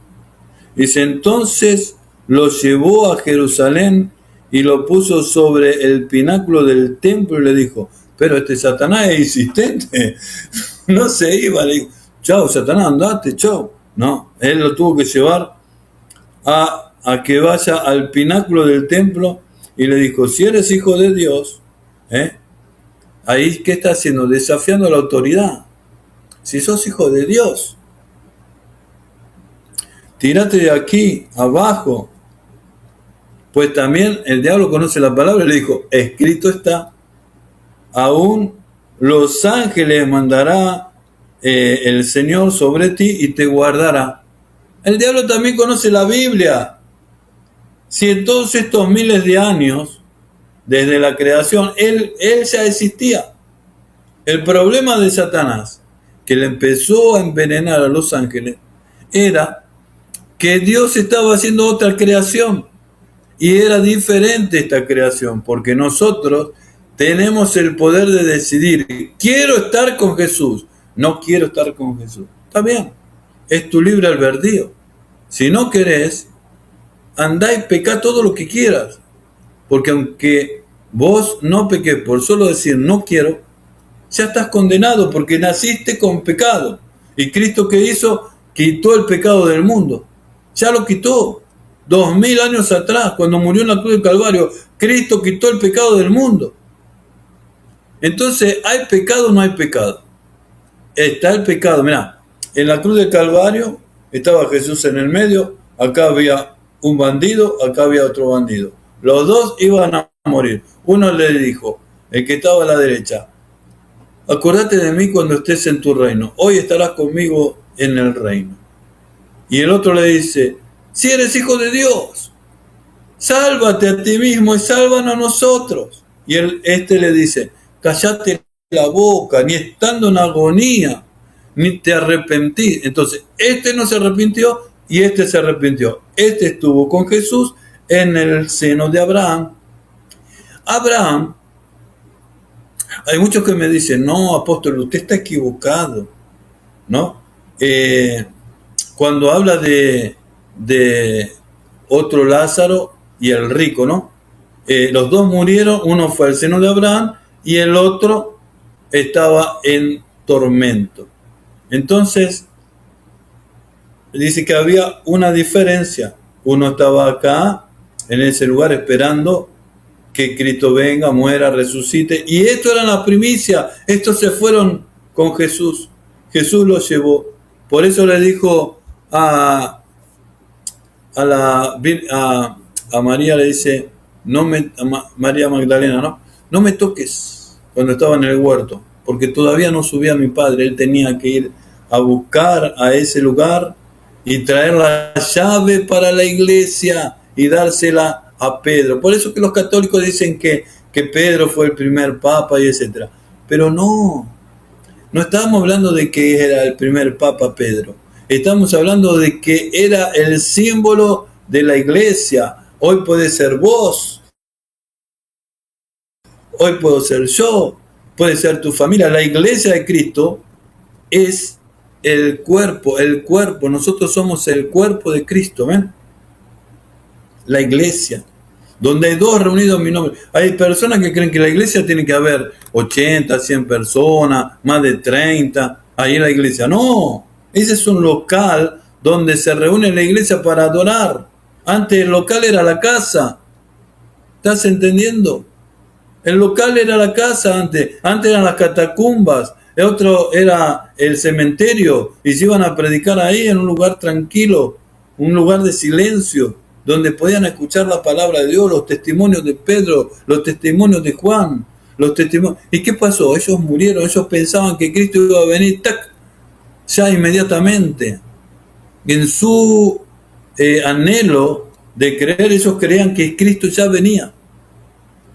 Dice, entonces lo llevó a Jerusalén y lo puso sobre el pináculo del templo y le dijo, pero este Satanás es insistente, no se iba, le dijo, chao Satanás, andate, chao. No, él lo tuvo que llevar a que vaya al pináculo del templo y le dijo, si eres hijo de Dios, ahí ¿qué está haciendo? Desafiando a la autoridad. Si sos hijo de Dios, tírate de aquí, abajo. Pues también el diablo conoce la palabra y le dijo, escrito está, aún los ángeles mandará el Señor sobre ti y te guardará. El diablo también conoce la Biblia. Si en todos estos miles de años, desde la creación, él ya existía. El problema de Satanás, que le empezó a envenenar a los ángeles, era que Dios estaba haciendo otra creación. Y era diferente esta creación, porque nosotros tenemos el poder de decidir, quiero estar con Jesús, no quiero estar con Jesús. Está bien, es tu libre albedrío. Si no querés, andá y pecá todo lo que quieras. Porque aunque vos no peques por solo decir no quiero, ya estás condenado porque naciste con pecado. Y Cristo, ¿qué hizo? Quitó el pecado del mundo. Ya lo quitó. 2000 años atrás, cuando murió en la cruz del Calvario, Cristo quitó el pecado del mundo. Entonces, ¿hay pecado o no hay pecado? Está el pecado. Mirá, en la cruz del Calvario estaba Jesús en el medio, acá había un bandido, acá había otro bandido. Los dos iban a morir. Uno le dijo, el que estaba a la derecha, acordate de mí cuando estés en tu reino. Hoy estarás conmigo en el reino. Y el otro le dice, si eres hijo de Dios, sálvate a ti mismo y sálvanos a nosotros. Y este le dice, callate la boca, ni estando en agonía, ni te arrepentí. Entonces, este no se arrepintió y este se arrepintió. Este estuvo con Jesús en el seno de Abraham. Abraham, hay muchos que me dicen, no, apóstol, usted está equivocado, ¿no? Cuando habla de otro Lázaro y el rico, ¿no? Los dos murieron, uno fue al seno de Abraham y el otro estaba en tormento. Entonces, dice que había una diferencia. Uno estaba acá, en ese lugar, esperando que Cristo venga, muera, resucite. Y esto era la primicia. Estos se fueron con Jesús. Jesús los llevó. Por eso le dijo a María, le dice, María Magdalena, no me toques, cuando estaba en el huerto, porque todavía no subía mi Padre. Él tenía que ir a buscar a ese lugar y traer la llave para la iglesia y dársela a Pedro. Por eso que los católicos dicen que Pedro fue el primer papa y etcétera. Pero no estábamos hablando de que era el primer papa Pedro. Estamos hablando de que era el símbolo de la iglesia. Hoy puede ser vos, hoy puedo ser yo, puede ser tu familia. La iglesia de Cristo es el cuerpo. Nosotros somos el cuerpo de Cristo, ¿ven? La iglesia, donde hay dos reunidos en mi nombre. Hay personas que creen que la iglesia tiene que haber 80, 100 personas, más de 30, ahí en la iglesia. No, ese es un local donde se reúne la iglesia para adorar. Antes el local era la casa. ¿Estás entendiendo? El local era la casa antes eran las catacumbas, el otro era el cementerio, y se iban a predicar ahí en un lugar tranquilo, un lugar de silencio, donde podían escuchar la palabra de Dios, los testimonios de Pedro, los testimonios de Juan, los testimonios. ¿Y qué pasó? Ellos murieron, ellos pensaban que Cristo iba a venir, ¡tac!, ya inmediatamente. En su anhelo de creer, ellos creían que Cristo ya venía.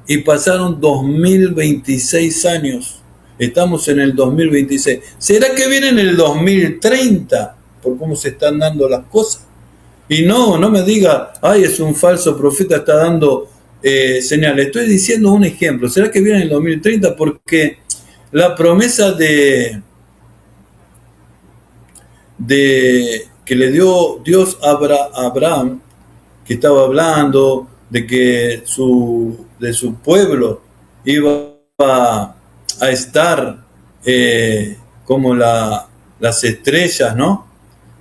Y pasaron 2026 años. Estamos en el 2026. ¿Será que viene en el 2030? Por cómo se están dando las cosas. Y no me diga, ay, es un falso profeta, está dando señales. Estoy diciendo un ejemplo. ¿Será que viene en el 2030? Porque la promesa de que le dio Dios a Abraham, que estaba hablando de que de su pueblo iba a estar como las estrellas, ¿no?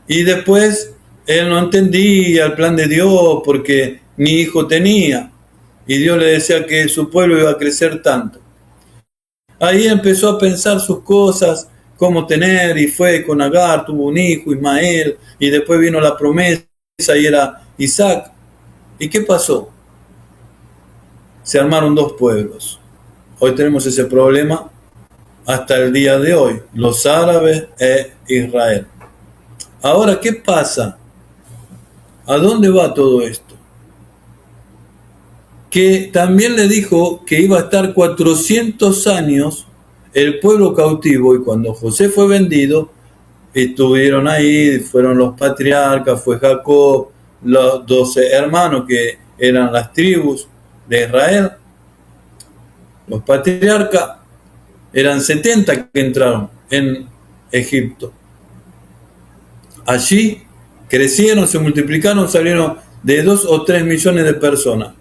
Y después él no entendía el plan de Dios porque ni hijo tenía. Y Dios le decía que su pueblo iba a crecer tanto. Ahí empezó a pensar sus cosas, cómo tener, y fue con Agar, tuvo un hijo, Ismael, y después vino la promesa y era Isaac. ¿Y qué pasó? Se armaron dos pueblos. Hoy tenemos ese problema hasta el día de hoy, los árabes e Israel. Ahora, ¿qué pasa? ¿A dónde va todo esto? Que también le dijo que iba a estar 400 años el pueblo cautivo, y cuando José fue vendido, estuvieron ahí, fueron los patriarcas, fue Jacob, los 12 hermanos que eran las tribus de Israel. Los patriarcas eran 70 que entraron en Egipto. Allí crecieron, se multiplicaron, salieron de 2 o 3 millones de personas.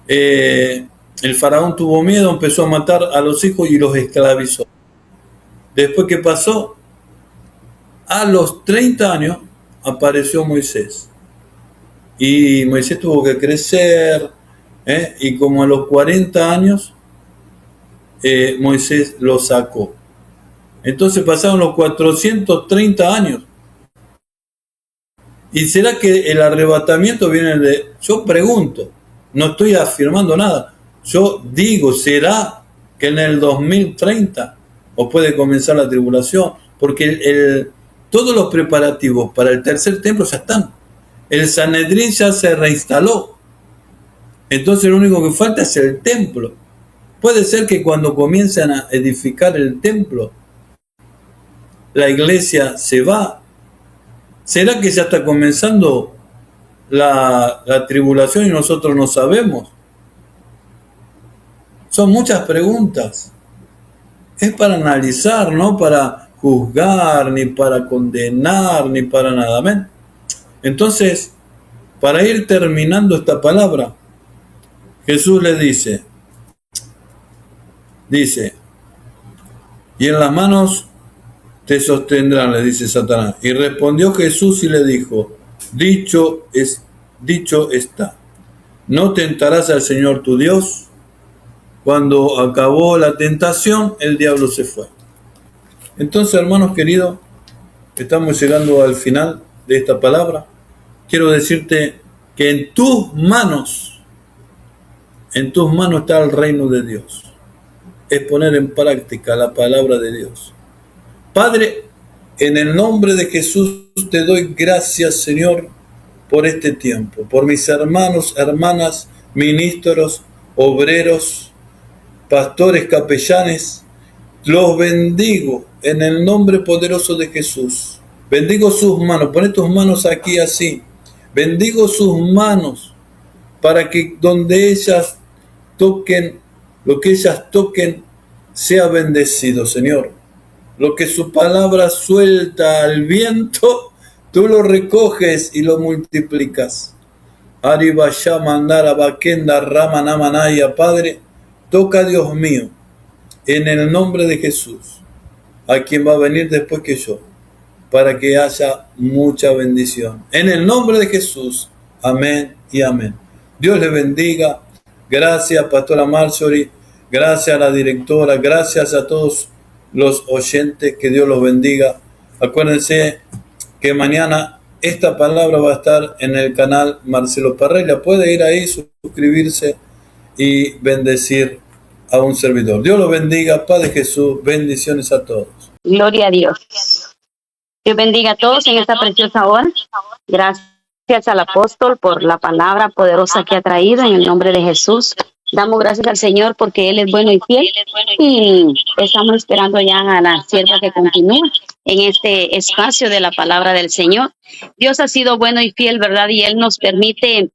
El faraón tuvo miedo, empezó a matar a los hijos y los esclavizó. Después, ¿qué pasó? A los 30 años apareció Moisés. Y Moisés tuvo que crecer, y como a los 40 años, Moisés lo sacó. Entonces pasaron los 430 años. ¿Y será que el arrebatamiento viene de...? Yo pregunto, no estoy afirmando nada. Yo digo, ¿será que en el 2030 o puede comenzar la tribulación? Porque todos los preparativos para el tercer templo ya están. El Sanedrín ya se reinstaló. Entonces lo único que falta es el templo. Puede ser que cuando comiencen a edificar el templo, la iglesia se va. ¿Será que ya está comenzando la tribulación y nosotros no sabemos? Son muchas preguntas. Es para analizar, no para juzgar, ni para condenar, ni para nada. Amén. Entonces, para ir terminando esta palabra, Jesús le dice, y en las manos te sostendrán, le dice Satanás. Y respondió Jesús y le dijo, dicho está, no tentarás al Señor tu Dios. Cuando acabó la tentación, el diablo se fue. Entonces, hermanos queridos, estamos llegando al final de esta palabra. Quiero decirte que en tus manos está el reino de Dios. Es poner en práctica la palabra de Dios. Padre, en el nombre de Jesús te doy gracias, Señor, por este tiempo, por mis hermanos, hermanas, ministros, obreros, pastores, capellanes. Los bendigo en el nombre poderoso de Jesús. Bendigo sus manos, pon tus manos aquí así. Bendigo sus manos para que donde ellas toquen, lo que ellas toquen sea bendecido, Señor. Lo que su palabra suelta al viento, tú lo recoges y lo multiplicas. Aribashá mandara bakenda rama namanaya, Padre, toca, Dios mío, en el nombre de Jesús, a quien va a venir después que yo, para que haya mucha bendición. En el nombre de Jesús, amén y amén. Dios le bendiga. Gracias, Pastora Marjorie. Gracias a la directora. Gracias a todos los oyentes. Que Dios los bendiga. Acuérdense que mañana esta palabra va a estar en el canal Marcelo Parrelia. Puede ir ahí, suscribirse y bendecir a un servidor. Dios los bendiga. Paz de Jesús. Bendiciones a todos. Gloria a Dios. Dios bendiga a todos en esta preciosa hora. Gracias Gracias al apóstol por la palabra poderosa que ha traído en el nombre de Jesús. Damos gracias al Señor porque Él es bueno y fiel y estamos esperando ya a la sierva que continúe en este espacio de la palabra del Señor. Dios ha sido bueno y fiel, ¿verdad? Y Él nos permite